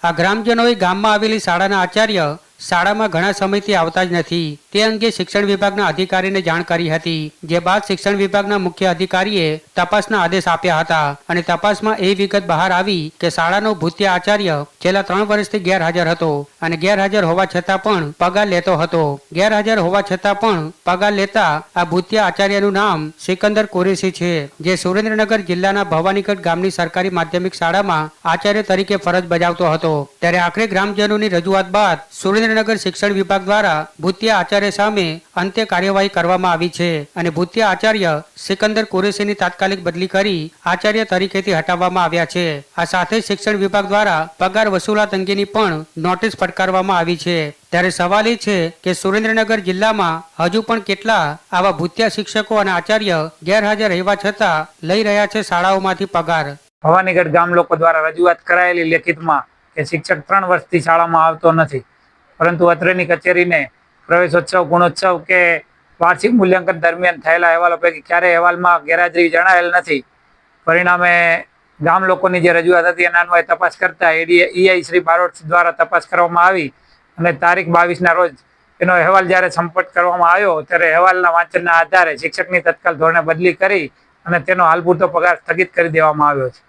આ ગ્રામજનોએ ગામમાં આવેલી શાળાના આચાર્ય શાળામાં ઘણા સમયથી આવતા જ નથી તે અંગે શિક્ષણ વિભાગના અધિકારીને જાણ કરી હતી, જે બાદ શિક્ષણ વિભાગના મુખ્ય અધિકારીએ તપાસના આદેશ આપ્યા હતા અને તપાસમાં એ વિગત બહાર આવી કે શાળાનો ભૂતિયા આચાર્ય છેલ્લા 3 વર્ષથી ગેરહાજર હતો અને ગેરહાજર હોવા છતાં પણ પગાર લેતો હતો. ગેરહાજર હોવા છતાં પણ પગાર લેતા આ ભૂતિયા આચાર્યનું નામ સિકંદર કુરેશી છે, જે સુરેન્દ્રનગર જિલ્લાના ભવાનીગઢ ગામની સરકારી માધ્યમિક શાળામાં આચાર્ય તરીકે ફરજ બજાવતો હતો. ત્યારે આખરે ગ્રામજનોની રજૂઆત બાદ સુરેન્દ્રનગર શિક્ષણ વિભાગ દ્વારા ભૂતિયા આચાર્ય સામે અંતે કાર્યવાહી કરવામાં આવી છે અને ભૂતિયા આચાર્ય સિકંદર કુરેશીની તાત્કાલિક બદલી કરી આચાર્ય તરીકેથી હટાવવામાં આવ્યા છે. આ સાથે શિક્ષણ વિભાગ દ્વારા પગાર વસૂલાત અંગેની પણ નોટિસ ફટકારવામાં આવી છે. ત્યારે સવાલ એ છે કે સુરેન્દ્રનગર જિલ્લામાં હજુ પણ કેટલા આવા ભૂતિયા શિક્ષકો અને આચાર્ય ગેરહાજર રહેવા છતાં લઈ રહ્યા છે શાળાઓમાંથી પગાર. ભવાનીગઢ ગામ લોકો દ્વારા રજૂઆત કરાયેલી લેખિતમાં કે શિક્ષક 3 વર્ષથી શાળામાં આવતો નથી, પરંતુ અત્રેની કચેરીને પ્રવેશોત્સવ, ગુણોત્સવ કે વાર્ષિક મૂલ્યાંકન દરમિયાન થયેલા અહેવાલો પૈકી ક્યારેય અહેવાલમાં ગેરહાજરી જણાયેલ નથી. પરિણામે ગામ લોકોની જે રજૂઆત હતી એના અન્વયે તપાસ કરતા ઈઆઈ શ્રી બારોટ દ્વારા તપાસ કરવામાં આવી અને તારીખ 22ના રોજ એનો અહેવાલ જ્યારે સંપર્ક કરવામાં આવ્યો ત્યારે અહેવાલના વાંચનના આધારે શિક્ષકની તત્કાલ ધોરણે બદલી કરી અને તેનો હાલ પૂરતો પગાર સ્થગિત કરી દેવામાં આવ્યો છે.